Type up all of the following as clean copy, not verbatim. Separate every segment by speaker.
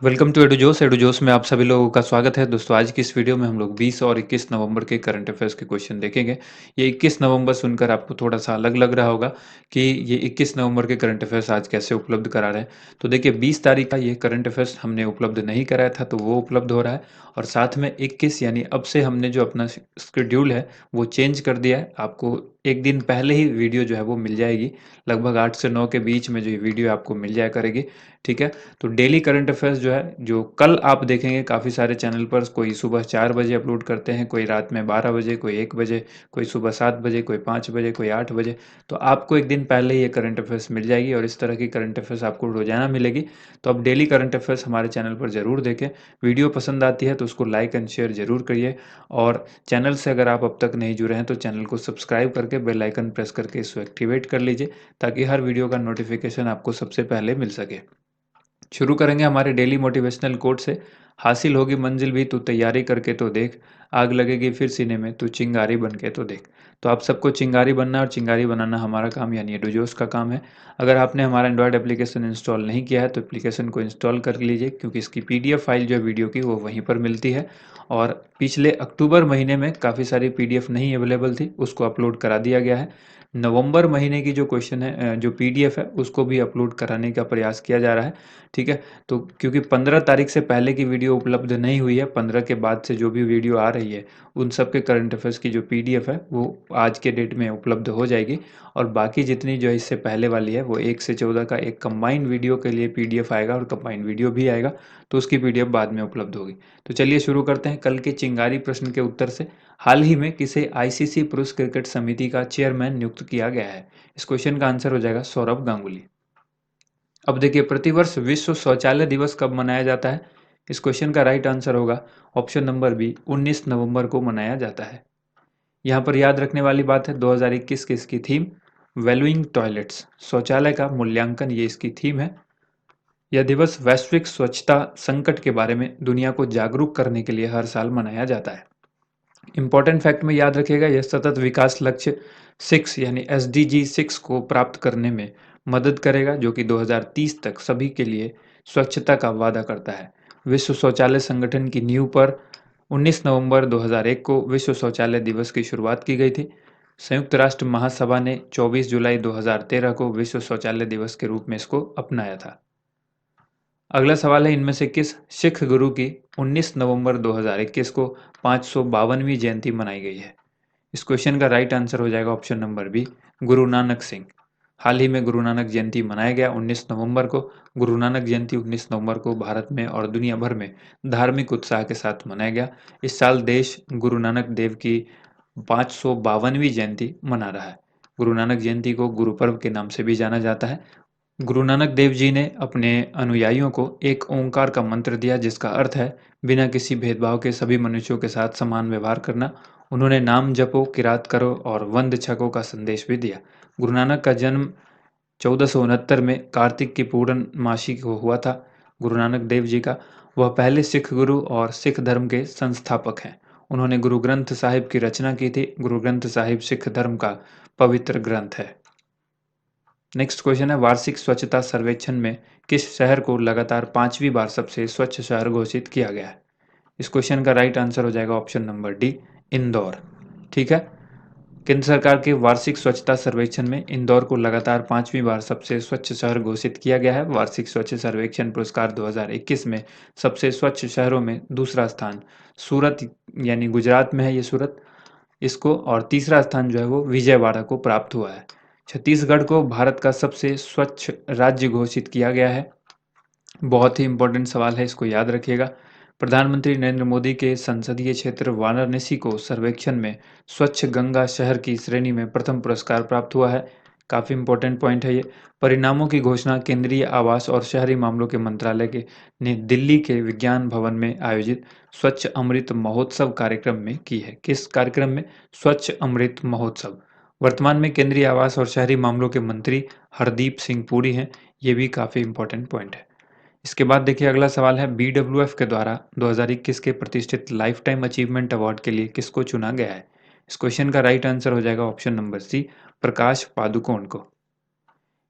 Speaker 1: Welcome to एडुजोस। एडुजोस में आप सभी लोगों का स्वागत है। दोस्तों, आज की इस वीडियो में हम लोग 20 और 21 नवंबर के करंट अफेयर्स के क्वेश्चन देखेंगे। ये 21 नवंबर सुनकर आपको थोड़ा सा अलग लग रहा होगा कि ये 21 नवंबर के करंट अफेयर्स आज कैसे उपलब्ध करा रहे हैं। तो देखिए, 20 तारीख का ये करंट अफेयर्स हमने उपलब्ध नहीं कराया था, तो वो उपलब्ध हो रहा है। और साथ में 21 यानी अब से हमने जो अपना शेड्यूल है वो चेंज कर दिया है। आपको एक दिन पहले ही वीडियो जो है वो मिल जाएगी। लगभग 8 से 9 के बीच में जो ये वीडियो आपको मिल जाया करेगी। ठीक है। तो डेली करंट अफेयर्स जो है, जो कल आप देखेंगे काफ़ी सारे चैनल पर, कोई सुबह 4 बजे अपलोड करते हैं, कोई रात में 12 बजे, कोई 1 बजे, कोई सुबह 7 बजे, कोई 5 बजे, कोई 8 बजे। तो आपको एक दिन पहले ही ये करंट अफेयर्स मिल जाएगी और इस तरह की करंट अफेयर्स आपको रोजाना मिलेगी। तो आप डेली करंट अफेयर्स हमारे चैनल पर ज़रूर देखें। वीडियो पसंद आती है तो उसको लाइक एंड शेयर ज़रूर करिए। और चैनल से अगर आप अब तक नहीं जुड़े हैं तो चैनल को सब्सक्राइब करके बेल आइकन प्रेस करके इसको एक्टिवेट कर लीजिए, ताकि हर वीडियो का नोटिफिकेशन आपको सबसे पहले मिल सके। शुरू करेंगे हमारे डेली मोटिवेशनल कोट से। हासिल होगी मंजिल भी तू तैयारी करके तो देख, आग लगेगी फिर सीने में तू चिंगारी बन के तो देख। तो आप सबको चिंगारी बनना है और चिंगारी बनाना हमारा काम यानी एडुजोस का काम है। अगर आपने हमारा एंड्रॉयड एप्लीकेशन इंस्टॉल नहीं किया है तो एप्लीकेशन को इंस्टॉल कर लीजिए, क्योंकि इसकी पीडीएफ फाइल जो है वीडियो की वो वहीं पर मिलती है। और पिछले अक्टूबर महीने में काफ़ी सारी पीडीएफ नहीं अवेलेबल थी, उसको अपलोड करा दिया गया है। नवंबर महीने की जो क्वेश्चन है, जो पीडीएफ है, उसको भी अपलोड कराने का प्रयास किया जा रहा है। ठीक है। तो क्योंकि 15 तारीख से पहले की वीडियो उपलब्ध नहीं हुई है, 15 के बाद से जो भी वीडियो आ रही है उन सब के करंट अफेयर्स की जो पीडीएफ है वो आज के डेट में उपलब्ध हो जाएगी। और बाकी जितनी जो इससे पहले वाली है वो 1 से 14 का एक कंबाइंड वीडियो के लिए पीडीएफ आएगा और कंबाइंड वीडियो भी आएगा, तो उसकी पीडीएफ बाद में उपलब्ध होगी। तो चलिए शुरू करते हैं कल के चिंगारी प्रश्न के उत्तर से। हाल ही में किसे आईसीसी पुरुष क्रिकेट समिति का चेयरमैन नियुक्त किया गया है? इस क्वेश्चन का आंसर हो जाएगा सौरभ गांगुली। अब देखिए, प्रतिवर्ष विश्व शौचालय दिवस कब मनाया जाता है? इस क्वेश्चन का राइट आंसर होगा ऑप्शन नंबर बी, 19 नवंबर को मनाया जाता है। यहाँ पर याद रखने वाली बात है, 2021 की इसकी थीम वैल्यूइंग टॉयलेट्स, शौचालय का मूल्यांकन, ये इसकी थीम है। यह दिवस वैश्विक स्वच्छता संकट के बारे में दुनिया को जागरूक करने के लिए हर साल मनाया जाता है। इंपॉर्टेंट फैक्ट में याद रखिएगा, यह सतत विकास लक्ष्य 6 यानी SDG 6 को प्राप्त करने में मदद करेगा, जो कि 2030 तक सभी के लिए स्वच्छता का वादा करता है। विश्व शौचालय संगठन की नींव पर 19 नवंबर 2001 को विश्व शौचालय दिवस की शुरुआत की गई थी। संयुक्त राष्ट्र महासभा ने 24 जुलाई 2013 को विश्व शौचालय दिवस के रूप में इसको अपनाया था। अगला सवाल है, इनमें से किस सिख गुरु की 19 नवंबर 2021 को 552वीं जयंती मनाई गई है? इस क्वेश्चन का राइट आंसर हो जाएगा option number B, Guru Nanak Singh. हाल ही में गुरु नानक जयंती मनाया गया 19 नवंबर को। गुरु नानक जयंती 19 नवंबर को भारत में और दुनिया भर में धार्मिक उत्साह के साथ मनाया गया। इस साल देश गुरु नानक देव की 552वीं जयंती मना रहा है। गुरु नानक जयंती को गुरु पर्व के नाम से भी जाना जाता है। गुरु नानक देव जी ने अपने अनुयायियों को एक ओंकार का मंत्र दिया, जिसका अर्थ है बिना किसी भेदभाव के सभी मनुष्यों के साथ समान व्यवहार करना। उन्होंने नाम जपो, किरात करो और वंद छको का संदेश भी दिया। गुरु नानक का जन्म 1469 में कार्तिक की पूर्णमासी को हुआ था। गुरु नानक देव जी का वह पहले सिख गुरु और सिख धर्म के संस्थापक हैं। उन्होंने गुरु ग्रंथ साहिब की रचना की थी। गुरु ग्रंथ साहिब सिख धर्म का पवित्र ग्रंथ है। नेक्स्ट क्वेश्चन है, वार्षिक स्वच्छता सर्वेक्षण में किस शहर को लगातार 5वीं बार सबसे स्वच्छ शहर घोषित किया गया है? इस क्वेश्चन का राइट आंसर हो जाएगा ऑप्शन नंबर डी, इंदौर। ठीक है। केंद्र सरकार के वार्षिक स्वच्छता सर्वेक्षण में इंदौर को लगातार 5वीं बार सबसे स्वच्छ शहर घोषित किया गया है। वार्षिक स्वच्छ सर्वेक्षण पुरस्कार 2021 में सबसे स्वच्छ शहरों में दूसरा स्थान सूरत यानी गुजरात में है ये सूरत, इसको, और तीसरा स्थान जो है वो विजयवाड़ा को प्राप्त हुआ है। छत्तीसगढ़ को भारत का सबसे स्वच्छ राज्य घोषित किया गया है। बहुत ही इंपॉर्टेंट सवाल है, इसको याद रखिएगा। प्रधानमंत्री नरेंद्र मोदी के संसदीय क्षेत्र वाराणसी को सर्वेक्षण में स्वच्छ गंगा शहर की श्रेणी में प्रथम पुरस्कार प्राप्त हुआ है। काफ़ी इंपॉर्टेंट पॉइंट है ये। परिणामों की घोषणा केंद्रीय आवास और शहरी मामलों के मंत्रालय के ने दिल्ली के विज्ञान भवन में आयोजित स्वच्छ अमृत महोत्सव कार्यक्रम में की है। किस कार्यक्रम में? स्वच्छ अमृत महोत्सव। वर्तमान में केंद्रीय आवास और शहरी मामलों के मंत्री हरदीप सिंह पुरी हैं। ये भी काफ़ी इंपॉर्टेंट पॉइंट है। इसके बाद देखिए, अगला सवाल है, BWF के द्वारा 2021 के प्रतिष्ठित लाइफ टाइम अचीवमेंट अवार्ड के लिए किसको चुना गया है? इस क्वेश्चन का राइट आंसर हो जाएगा ऑप्शन नंबर सी, प्रकाश पादुकोण को।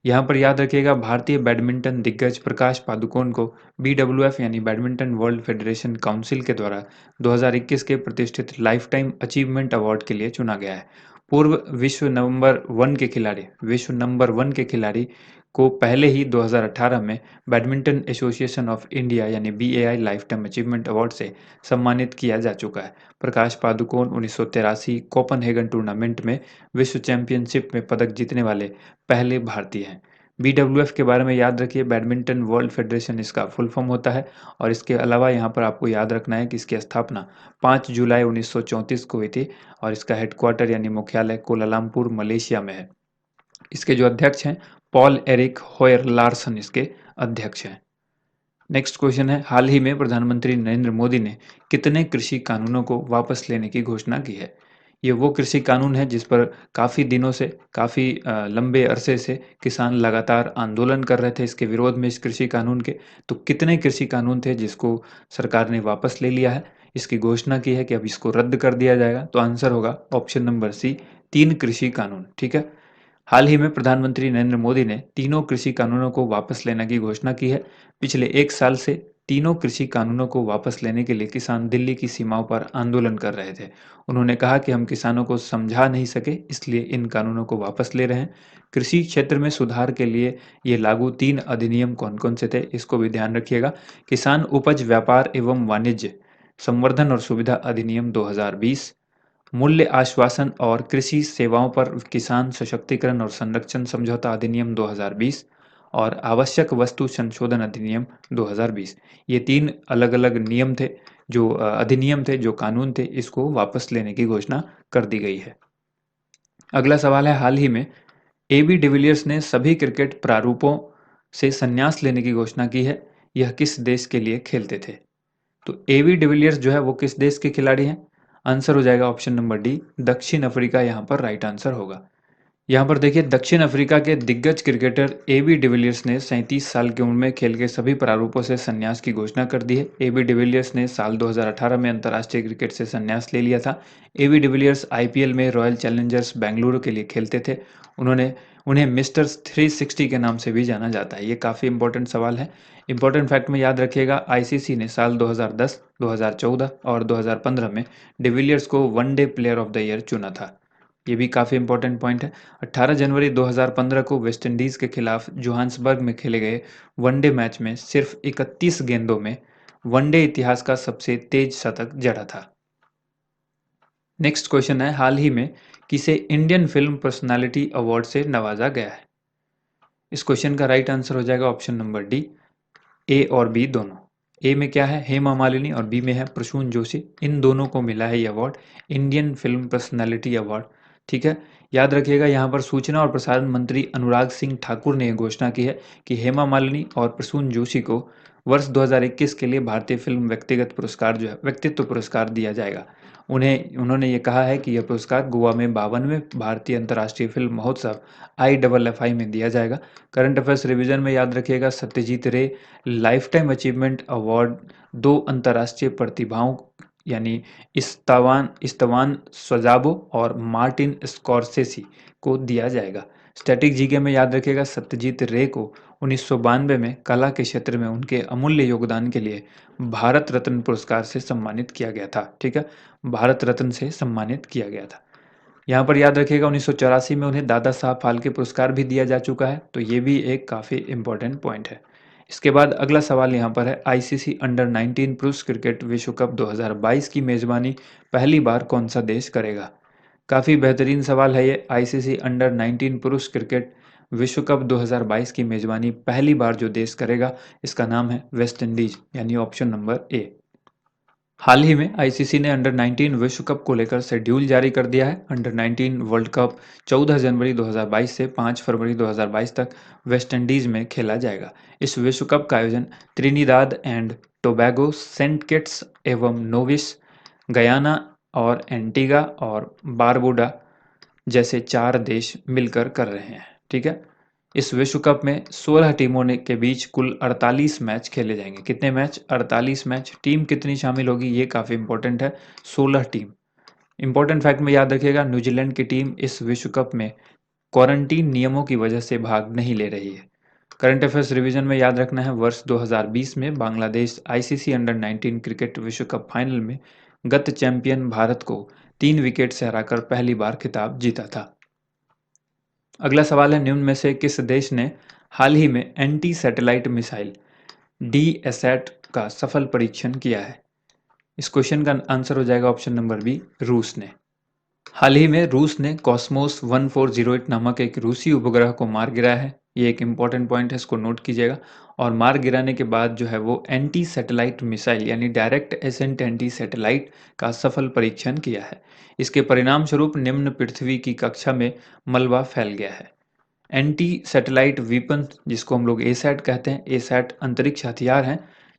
Speaker 1: यहाँ पर याद रखिएगा भारतीय बैडमिंटन दिग्गज प्रकाश पादुकोण को BWF यानी बैडमिंटन वर्ल्ड फेडरेशन काउंसिल के द्वारा 2021 के प्रतिष्ठित लाइफटाइम अचीवमेंट अवार्ड के लिए चुना गया है। पूर्व विश्व नंबर वन के खिलाड़ी को पहले ही 2018 में बैडमिंटन एसोसिएशन ऑफ इंडिया यानी BAI लाइफटाइम अचीवमेंट अवार्ड से सम्मानित किया जा चुका है। प्रकाश पादुकोण 1983 कोपेनहेगन टूर्नामेंट में विश्व चैंपियनशिप में पदक जीतने वाले पहले भारतीय हैं। BWF के बारे में याद रखिए, बैडमिंटन वर्ल्ड फेडरेशन इसका फुल फॉर्म होता है। और इसके अलावा यहाँ पर आपको याद रखना है कि इसकी स्थापना 5 जुलाई 1934 को हुई थी और इसका हेडक्वार्टर यानी मुख्यालय कोलालमपुर मलेशिया में है। इसके जो अध्यक्ष हैं पॉल एरिक होयर लार्सन इसके अध्यक्ष हैं। नेक्स्ट क्वेश्चन है, हाल ही में प्रधानमंत्री नरेंद्र मोदी ने कितने कृषि कानूनों को वापस लेने की घोषणा की है? ये वो कृषि कानून है जिस पर काफ़ी दिनों से, काफ़ी लंबे अरसे से किसान लगातार आंदोलन कर रहे थे इसके विरोध में, इस कृषि कानून के। तो कितने कृषि कानून थे जिसको सरकार ने वापस ले लिया है, इसकी घोषणा की है कि अब इसको रद्द कर दिया जाएगा? तो आंसर होगा ऑप्शन नंबर सी, 3 कृषि कानून। ठीक है। हाल ही में प्रधानमंत्री नरेंद्र मोदी ने तीनों कृषि कानूनों को वापस लेने की घोषणा की है। पिछले 1 साल से तीनों कृषि कानूनों को वापस लेने के लिए किसान दिल्ली की सीमाओं पर आंदोलन कर रहे थे। उन्होंने कहा कि हम किसानों को समझा नहीं सके, इसलिए इन कानूनों को वापस ले रहे हैं। कृषि क्षेत्र में सुधार के लिए ये लागू 3 अधिनियम कौन-कौन से थे, इसको भी ध्यान रखिएगा। किसान उपज व्यापार एवं वाणिज्य संवर्धन और सुविधा अधिनियम 2020, मूल्य आश्वासन और कृषि सेवाओं पर किसान सशक्तिकरण और संरक्षण समझौता अधिनियम 2020 और आवश्यक वस्तु संशोधन अधिनियम 2020। ये 3 अलग-अलग नियम थे, जो अधिनियम थे, जो कानून थे, इसको वापस लेने की घोषणा कर दी गई है। अगला सवाल है, हाल ही में AB डिविलियर्स ने सभी क्रिकेट प्रारूपों से संन्यास लेने की घोषणा की है। यह किस देश के लिए खेलते थे? तो AB डिविलियर्स जो है वो किस देश के खिलाड़ी हैं? आंसर हो जाएगा ऑप्शन नंबर डी, दक्षिण अफ्रीका यहाँ पर राइट आंसर होगा। यहाँ पर देखिए, दक्षिण अफ्रीका के दिग्गज क्रिकेटर AB डिविलियर्स ने 37 साल की उम्र में खेल के सभी प्रारूपों से संन्यास की घोषणा कर दी है। AB डिविलियर्स ने साल 2018 में अंतर्राष्ट्रीय क्रिकेट से संन्यास ले लिया था। AB डिविलियर्स IPL में रॉयल चैलेंजर्स बेंगलुरु के लिए खेलते थे। उन्होंने उन्हें मिस्टर 360 के नाम से भी जाना जाता है। ये काफ़ी इंपॉर्टेंट सवाल है। इंपॉर्टेंट फैक्ट में याद रखिएगा, ICC ने साल 2010, 2014 और 2015 में डिविलियर्स को one day player of the year चुना था। ये भी काफ़ी इंपॉर्टेंट पॉइंट है। 18 जनवरी 2015 को वेस्टइंडीज़ के खिलाफ जोहान्सबर्ग में खेले गए वनडे मैच में सिर्फ 31 गेंदों में वनडे इतिहास का सबसे तेज शतक जड़ा था। नेक्स्ट क्वेश्चन है, हाल ही में किसे इंडियन फिल्म पर्सनालिटी अवार्ड से नवाजा गया है? इस क्वेश्चन का राइट आंसर हो जाएगा ऑप्शन नंबर डी, ए और बी दोनों। ए में क्या है, हेमा मालिनी, और बी में है प्रसून जोशी। इन दोनों को मिला है ये award, Indian film personality award. ठीक है। याद रखिएगा, यहाँ पर सूचना और प्रसारण मंत्री अनुराग सिंह ठाकुर ने घोषणा की है कि हेमा मालिनी और प्रसून जोशी को वर्ष 2021 के लिए भारतीय फिल्म व्यक्तिगत पुरस्कार जो है व्यक्तित्व पुरस्कार दिया जाएगा। उन्होंने ये कहा है कि यह पुरस्कार गोवा में 52वें भारतीय अंतर्राष्ट्रीय फिल्म महोत्सव IFFI में दिया जाएगा। करंट अफेयर्स रिवीजन में याद रखिएगा, सत्यजीत रे लाइफटाइम अचीवमेंट अवार्ड 2 अंतर्राष्ट्रीय प्रतिभाओं यानी इस्तवान स्वाजाबो और मार्टिन स्कॉर्सेसी को दिया जाएगा। स्टैटिक जीके में याद रखिएगा, सत्यजीत रे को 1992 में कला के क्षेत्र में उनके अमूल्य योगदान के लिए भारत रत्न पुरस्कार से सम्मानित किया गया था। ठीक है, भारत रत्न से सम्मानित किया गया था। यहाँ पर याद रखिएगा, 1984 में उन्हें दादा साहब फाल्के पुरस्कार भी दिया जा चुका है। तो ये भी एक काफ़ी इंपॉर्टेंट पॉइंट है। इसके बाद अगला सवाल यहाँ पर है, ICC अंडर 19 पुरुष क्रिकेट विश्व कप 2022 की मेज़बानी पहली बार कौन सा देश करेगा? काफ़ी बेहतरीन सवाल है ये। ICC अंडर 19 पुरुष क्रिकेट विश्व कप 2022 की मेज़बानी पहली बार जो देश करेगा, इसका नाम है वेस्ट इंडीज, यानी ऑप्शन नंबर ए। हाल ही में ICC ने अंडर 19 विश्व कप को लेकर शेड्यूल जारी कर दिया है। अंडर 19 वर्ल्ड कप 14 जनवरी 2022 से 5 फरवरी 2022 तक वेस्ट इंडीज में खेला जाएगा। इस विश्व कप का आयोजन Trinidad and Tobago, Saint Kitts एवं नोविस, गयाना और एंटीगा और बारबुडा जैसे 4 देश मिलकर कर रहे हैं। ठीक है। इस विश्व कप में 16 टीमों के बीच कुल 48 मैच खेले जाएंगे। कितने मैच? 48 मैच। टीम कितनी शामिल होगी, ये काफ़ी इंपॉर्टेंट है, 16 टीम। इंपॉर्टेंट फैक्ट में याद रखिएगा, न्यूजीलैंड की टीम इस विश्व कप में क्वारंटीन नियमों की वजह से भाग नहीं ले रही है। करंट अफेयर्स रिवीजन में याद रखना है, वर्ष 2020 में बांग्लादेश आईसीसी अंडर 19 क्रिकेट विश्व कप फाइनल में गत चैंपियन भारत को 3 विकेट से हराकर पहली बार खिताब जीता था। अगला सवाल है, निम्न में से किस देश ने हाल ही में एंटी सैटेलाइट मिसाइल डीएसैट का सफल परीक्षण किया है? इस क्वेश्चन का आंसर हो जाएगा ऑप्शन नंबर बी, रूस ने। हाल ही में रूस ने कॉस्मोस 1408 नामक एक रूसी उपग्रह को मार गिराया है। ये एक इंपॉर्टेंट पॉइंट है, इसको नोट कीजिएगा। और मार गिराने के बाद जो है वो एंटी सैटेलाइट मिसाइल यानी डायरेक्ट एसेंट एंटी सैटेलाइट का सफल परीक्षण किया है। इसके परिणाम स्वरूप निम्न पृथ्वी की कक्षा में मलबा फैल गया है। एंटी सैटेलाइट वीपन, जिसको हम लोग एसैट कहते हैं, एसैट अंतरिक्ष हथियार हैं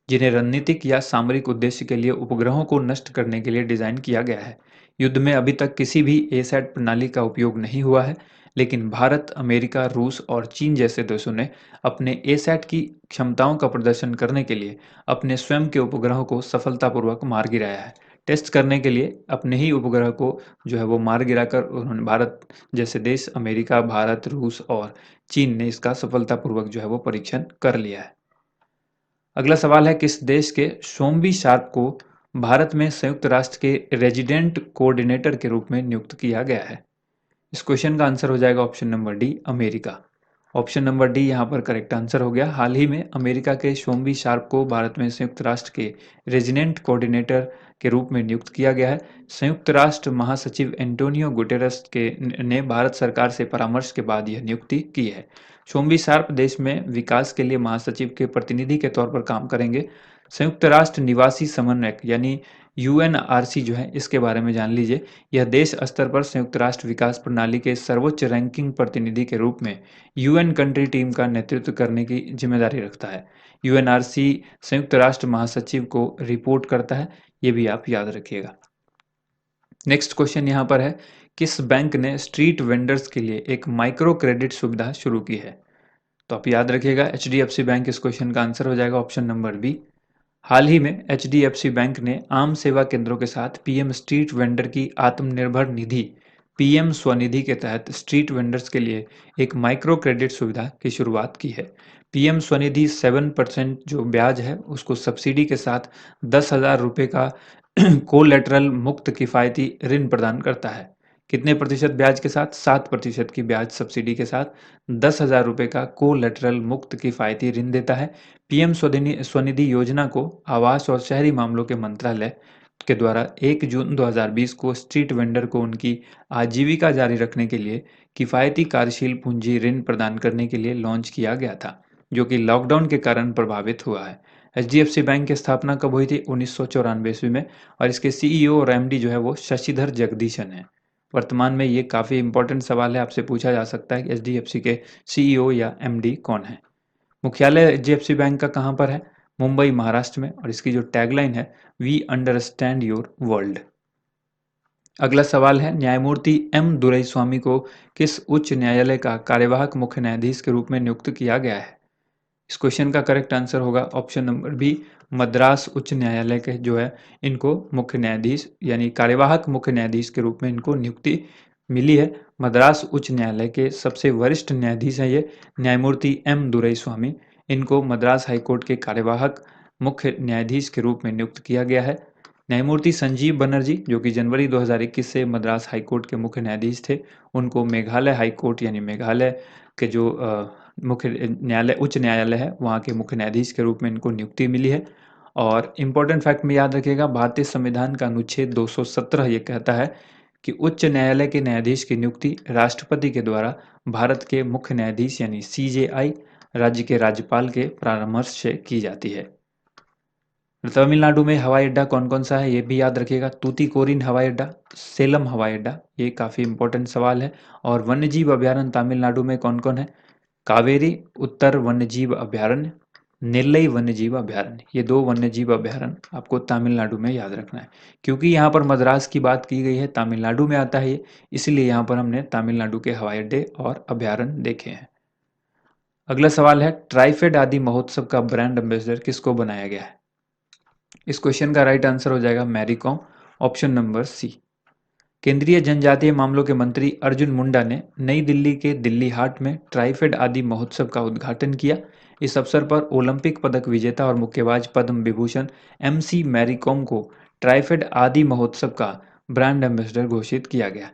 Speaker 1: जिन्हें रणनीतिक या सामरिक उद्देश्य के लिए उपग्रहों को नष्ट करने के लिए डिजाइन किया गया है। युद्ध में अभी तक किसी भी एसैट प्रणाली का उपयोग नहीं हुआ है, लेकिन भारत, अमेरिका, रूस और चीन जैसे देशों ने अपने एसैट की क्षमताओं का प्रदर्शन करने के लिए अपने स्वयं के उपग्रहों को सफलतापूर्वक मार गिराया है। टेस्ट करने के लिए अपने ही उपग्रह को जो है वो मार गिराकर उन्होंने भारत जैसे देश, अमेरिका, भारत, रूस और चीन ने इसका सफलतापूर्वक जो है वो परीक्षण कर लिया है। अगला सवाल है, किस देश के शोम्बी शार्प को भारत में संयुक्त राष्ट्र के रेजिडेंट कोऑर्डिनेटर के रूप में नियुक्त किया गया है? इस क्वेश्चन का आंसर हो जाएगा option number D, America. Option number D यहाँ पर करेक्ट आंसर हो गया। हाल ही में अमेरिका के शोम्बी शार्प को भारत में संयुक्त राष्ट्र के रेजिडेंट कोऑर्डिनेटर के रूप में नियुक्त किया गया है। संयुक्त राष्ट्र महासचिव एंटोनियो गुटेरस ने भारत सरकार से परामर्श के बाद यह नियुक्ति की है। शोम्बी शार्प देश में विकास के लिए महासचिव के प्रतिनिधि के तौर पर काम करेंगे। संयुक्त राष्ट्र निवासी समन्वयक यानी यूएनआरसी जो है, इसके बारे में जान लीजिए। यह देश स्तर पर संयुक्त राष्ट्र विकास प्रणाली के सर्वोच्च रैंकिंग प्रतिनिधि के रूप में यूएन कंट्री टीम का नेतृत्व करने की जिम्मेदारी रखता है। यूएनआरसी संयुक्त राष्ट्र महासचिव को रिपोर्ट करता है, ये भी आप याद रखिएगा। नेक्स्ट क्वेश्चन यहाँ पर है, किस बैंक ने स्ट्रीट वेंडर्स के लिए एक माइक्रो क्रेडिट सुविधा शुरू की है? तो आप याद रखिएगा, एचडीएफसी बैंक इस क्वेश्चन का आंसर हो जाएगा, ऑप्शन नंबर बी। हाल ही में एचडीएफसी बैंक ने आम सेवा केंद्रों के साथ पीएम स्ट्रीट वेंडर की आत्मनिर्भर निधि पीएम स्वनिधि के तहत स्ट्रीट वेंडर्स के लिए एक माइक्रो क्रेडिट सुविधा की शुरुआत की है। पीएम स्वनिधि 7% जो ब्याज है उसको सब्सिडी के साथ 10,000 रुपये का कोलेटरल मुक्त किफ़ायती ऋण प्रदान करता है। कितने प्रतिशत ब्याज के साथ? 7% की ब्याज सब्सिडी के साथ 10,000 रुपये का कोलेटरल मुक्त किफ़ायती ऋण देता है। पीएम स्वनिधि योजना को आवास और शहरी मामलों के मंत्रालय के द्वारा 1 जून 2020 को स्ट्रीट वेंडर को उनकी आजीविका जारी रखने के लिए किफ़ायती कार्यशील पूंजी ऋण प्रदान करने के लिए लॉन्च किया गया था, जो कि लॉकडाउन के कारण प्रभावित हुआ है। एचडीएफसी बैंक की स्थापना कब हुई थी? 1994 ईस्वी में, और इसके सीईओ और एमडी जो है वो शशिधर जगदीशन है। वर्तमान में ये काफ़ी इंपॉर्टेंट सवाल है, आपसे पूछा जा सकता है कि एचडीएफसी के सीईओ या एमडी कौन है। मुख्यालय एचडीएफसी बैंक का कहाँ पर है? मुंबई, महाराष्ट्र में, और इसकी जो टैगलाइन है, वी अंडरस्टैंड योर वर्ल्ड। अगला सवाल है, न्यायमूर्ति एम दुरईस्वामी को किस उच्च न्यायालय का कार्यवाहक मुख्य न्यायाधीश के रूप में नियुक्त किया गया है? इस क्वेश्चन का करेक्ट आंसर होगा ऑप्शन नंबर बी, मद्रास उच्च न्यायालय के जो है इनको मुख्य न्यायाधीश यानी कार्यवाहक मुख्य न्यायाधीश के रूप में इनको नियुक्ति मिली है। मद्रास उच्च न्यायालय के सबसे वरिष्ठ न्यायाधीश हैं ये, न्यायमूर्ति एम दुरईस्वामी। इनको मद्रास हाईकोर्ट के कार्यवाहक मुख्य न्यायाधीश के रूप में नियुक्त किया गया है। न्यायमूर्ति संजीव बनर्जी, जो कि जनवरी 2021 से मद्रास हाईकोर्ट के मुख्य न्यायाधीश थे, उनको मेघालय हाईकोर्ट यानी मेघालय के जो मुख्य न्यायालय, उच्च न्यायालय है, वहाँ के मुख्य न्यायाधीश के रूप में इनको नियुक्ति मिली है। और इम्पोर्टेंट फैक्ट में याद रखिएगा, भारतीय संविधान का अनुच्छेद 217 ये कहता है कि उच्च न्यायालय के न्यायाधीश की नियुक्ति राष्ट्रपति के द्वारा भारत के मुख्य न्यायाधीश यानी सीजेआई राज्य के राज्यपाल के परामर्श से की जाती है। तमिलनाडु में हवाई अड्डा कौन कौन सा है ये भी याद रखिएगा, तूतीकोरिन हवाई अड्डा, सेलम हवाई अड्डा, ये काफ़ी इंपॉर्टेंट सवाल है। और वन्यजीव अभ्यारण्य तमिलनाडु में कौन कौन है? कावेरी उत्तर वन्यजीव अभ्यारण्य, नेल्लई वन्यजीव अभ्यारण्य, ये 2 वन्यजीव अभ्यारण्य आपको तमिलनाडु में याद रखना है। क्योंकि यहाँ पर मद्रास की बात की गई है, तमिलनाडु में आता है ये, इसलिए यहाँ पर हमने तमिलनाडु के हवाई अड्डे और अभ्यारण्य देखे हैं। अगला सवाल है, ट्राइफेड आदि महोत्सव का ब्रांड एम्बेसडर किसको बनाया गया है? इस क्वेश्चन का राइट आंसर हो जाएगा Mary Kom, option number C. केंद्रीय जनजातीय मामलों के मंत्री अर्जुन मुंडा ने नई दिल्ली के दिल्ली हाट में ट्राइफेड आदि महोत्सव का उद्घाटन किया। इस अवसर पर ओलंपिक पदक विजेता और मुक्केबाज Padma Vibhushan MC Mary com को ट्राइफेड आदि महोत्सव का ब्रांड एम्बेसडर घोषित किया गया।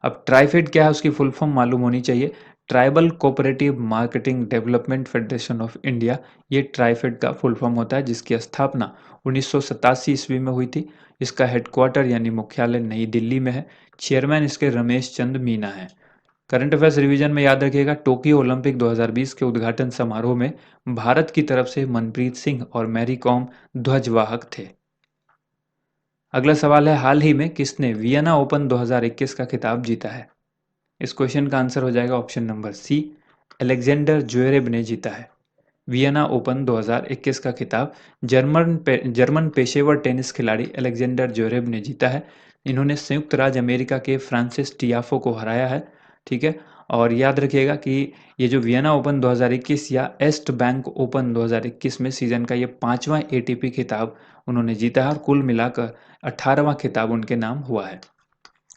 Speaker 1: अब ट्राइफेड क्या है उसकी फुल फॉर्म मालूम होनी चाहिए। Tribal cooperative marketing development federation of India, ये ट्राइफेड का फुल फॉर्म होता है, जिसकी स्थापना 1987 ईस्वी में हुई थी। इसका हेडक्वार्टर यानी मुख्यालय नई दिल्ली में है। चेयरमैन इसके रमेश चंद मीना हैं। करंट अफेयर्स रिवीजन में याद रखिएगा, टोक्यो ओलंपिक 2020 के उद्घाटन समारोह में भारत की तरफ से मनप्रीत सिंह और मैरी कॉम ध्वजवाहक थे। अगला सवाल है, हाल ही में किसने वियना ओपन 2021 का खिताब जीता है? इस क्वेश्चन का आंसर हो जाएगा option number C, Alexander Zverev ने जीता है। वियना ओपन 2021 का खिताब जर्मन पेशेवर टेनिस खिलाड़ी अलेक्जेंडर ज्वेरेव ने जीता है। इन्होंने संयुक्त राज्य अमेरिका के फ्रांसिस टियाफो को हराया है। ठीक है, और याद रखिएगा कि ये जो वियना ओपन 2021 या एस्ट बैंक ओपन 2021 में सीजन का ये 5वां एटीपी खिताब उन्होंने जीता है और कुल मिलाकर 18वां खिताब उनके नाम हुआ है।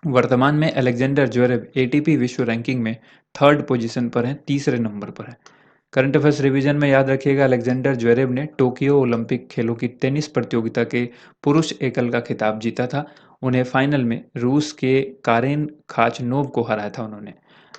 Speaker 1: वर्तमान में अलेक्जेंडर ज्वेरेव एटीपी विश्व रैंकिंग में 3rd पोजीशन पर हैं, तीसरे नंबर पर है। करंट अफेयर्स रिवीजन में याद रखिएगा, अलेक्जेंडर ज्वेरेव ने टोक्यो ओलंपिक खेलों की टेनिस प्रतियोगिता के पुरुष एकल का खिताब जीता था। उन्हें फाइनल में रूस के कारेन खाचनोव को हराया था उन्होंने।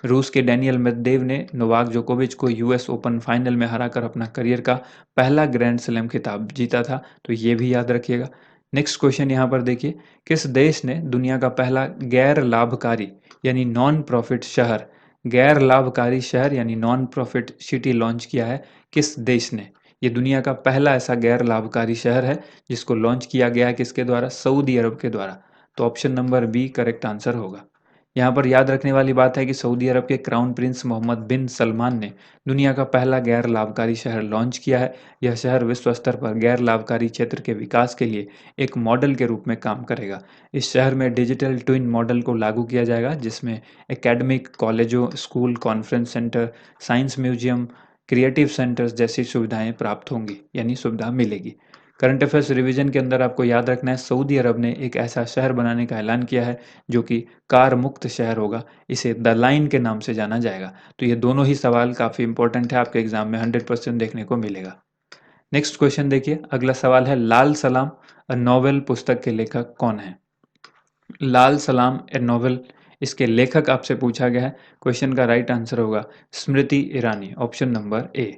Speaker 1: रूस के डैनियल मेदवेदेव ने नोवाक जोकोविच को यूएस ओपन फाइनल में हराकर अपना करियर का पहला ग्रैंड स्लैम खिताब जीता था, तो ये भी याद रखिएगा। नेक्स्ट क्वेश्चन यहाँ पर देखिए, किस देश ने दुनिया का पहला गैर लाभकारी यानी नॉन प्रॉफिट शहर, गैर लाभकारी शहर यानी नॉन प्रॉफिट सिटी लॉन्च किया है? किस देश ने? ये दुनिया का पहला ऐसा गैर लाभकारी शहर है जिसको लॉन्च किया गया है किसके द्वारा? सऊदी अरब के द्वारा। तो option number B correct answer होगा। यहाँ पर याद रखने वाली बात है कि सऊदी अरब के क्राउन प्रिंस मोहम्मद बिन सलमान ने दुनिया का पहला गैर लाभकारी शहर लॉन्च किया है। यह शहर विश्व स्तर पर गैर लाभकारी क्षेत्र के विकास के लिए एक मॉडल के रूप में काम करेगा। इस शहर में डिजिटल ट्विन मॉडल को लागू किया जाएगा, जिसमें एकेडमिक, कॉलेजों, school, conference centre, science museum, creative centres जैसी सुविधाएं प्राप्त होंगी, यानी सुविधा मिलेगी। करंट अफेयर्स रिवीजन के अंदर आपको याद रखना है, सऊदी अरब ने एक ऐसा शहर बनाने का ऐलान किया है जो कि कार मुक्त शहर होगा। इसे द लाइन के नाम से जाना जाएगा। तो ये दोनों ही सवाल काफ़ी इंपॉर्टेंट है, आपके एग्जाम में 100% देखने को मिलेगा। नेक्स्ट क्वेश्चन देखिए, अगला सवाल है, लाल सलाम अ नॉवेल पुस्तक के लेखक कौन है? लाल सलाम ए नॉवेल, इसके लेखक आपसे पूछा गया है। क्वेश्चन का राइट आंसर होगा स्मृति ईरानी, ऑप्शन नंबर ए।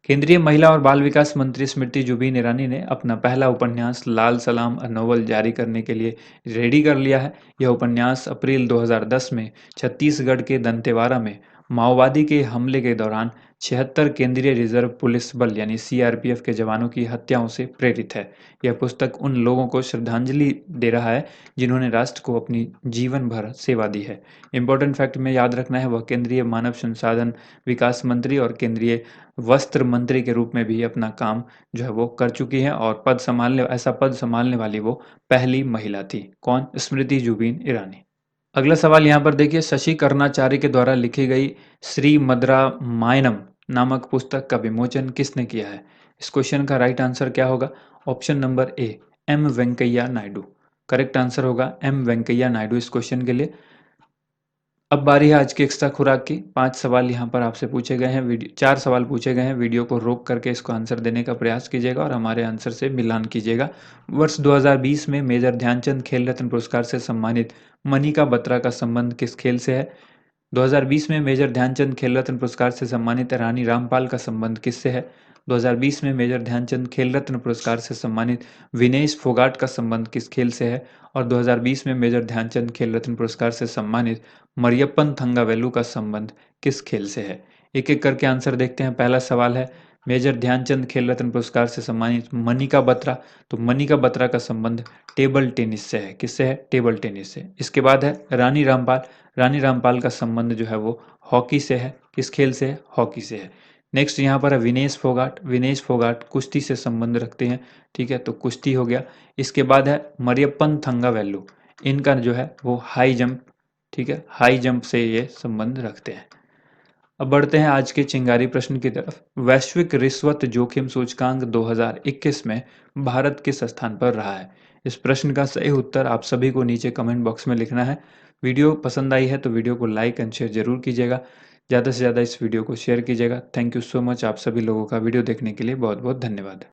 Speaker 1: केंद्रीय महिला और बाल विकास मंत्री स्मृति जुबिन ईरानी ने अपना पहला उपन्यास लाल सलाम अ नोवेल जारी करने के लिए रेडी कर लिया है। यह उपन्यास अप्रैल 2010 में छत्तीसगढ़ के दंतेवाड़ा में माओवादी के हमले के दौरान 76 केंद्रीय रिजर्व पुलिस बल यानी सीआरपीएफ के जवानों की हत्याओं से प्रेरित है। यह पुस्तक उन लोगों को श्रद्धांजलि दे रहा है जिन्होंने राष्ट्र को अपनी जीवन भर सेवा दी है। इंपॉर्टेंट फैक्ट में याद रखना है, वह केंद्रीय मानव संसाधन विकास मंत्री और केंद्रीय वस्त्र मंत्री के रूप में भी अपना काम जो है वो कर चुकी हैं और ऐसा पद संभालने वाली वो पहली महिला थी। कौन? स्मृति जुबिन ईरानी। अगला सवाल यहाँ पर देखिए, शशि कर्णाचार्य के द्वारा लिखी गई श्री मद्रा मायनम नामक पुस्तक का विमोचन किसने किया है? इस क्वेश्चन का राइट आंसर क्या होगा? Option number A, M Venkaiah Naidu. Correct answer होगा एम वेंकैया नायडू इस क्वेश्चन के लिए। अब बारी है आज की एक्स्ट्रा खुराक की। 5 सवाल यहाँ पर आपसे पूछे गए हैं, 4 सवाल पूछे गए हैं। वीडियो को रोक करके इसको आंसर देने का प्रयास कीजिएगा और हमारे आंसर से मिलान कीजिएगा। वर्ष 2020 में मेजर ध्यानचंद खेल रत्न पुरस्कार से सम्मानित मनिका बत्रा का संबंध किस खेल से है? 2020 में मेजर ध्यानचंद खेल रत्न पुरस्कार से सम्मानित रानी रामपाल का संबंध किससे है? 2020 में मेजर ध्यानचंद खेल रत्न पुरस्कार से सम्मानित विनेश फोगाट का संबंध किस खेल से है? और 2020 में मेजर ध्यानचंद खेल रत्न पुरस्कार से सम्मानित मरियप्पन थंगावेलु का संबंध किस खेल से है? एक एक करके आंसर देखते हैं। पहला सवाल है, मेजर ध्यानचंद खेल रत्न पुरस्कार से सम्मानित मनिका बत्रा, तो मनिका बत्रा का संबंध टेबल टेनिस से है। किससे है? टेबल टेनिस से। इसके बाद है रानी रामपाल, रानी रामपाल का संबंध जो है वो हॉकी से है। किस खेल से है? हॉकी से है। नेक्स्ट यहाँ पर है विनेश फोगाट, विनेश फोगाट कुश्ती से संबंध रखते हैं। ठीक है, तो कुश्ती हो गया। इसके बाद है मरियप्पन थंगावेलु, इनका जो है वो हाई जंप, ठीक है, हाई जंप से ये संबंध रखते हैं। अब बढ़ते हैं आज के चिंगारी प्रश्न की तरफ। वैश्विक रिश्वत जोखिम सूचकांक 2021 में भारत किस स्थान पर रहा है? इस प्रश्न का सही उत्तर आप सभी को नीचे कमेंट बॉक्स में लिखना है। वीडियो पसंद आई है तो वीडियो को लाइक एंड शेयर जरूर कीजिएगा। ज़्यादा से ज़्यादा इस वीडियो को शेयर कीजिएगा। Thank you so much. आप सभी लोगों का वीडियो देखने के लिए बहुत बहुत धन्यवाद।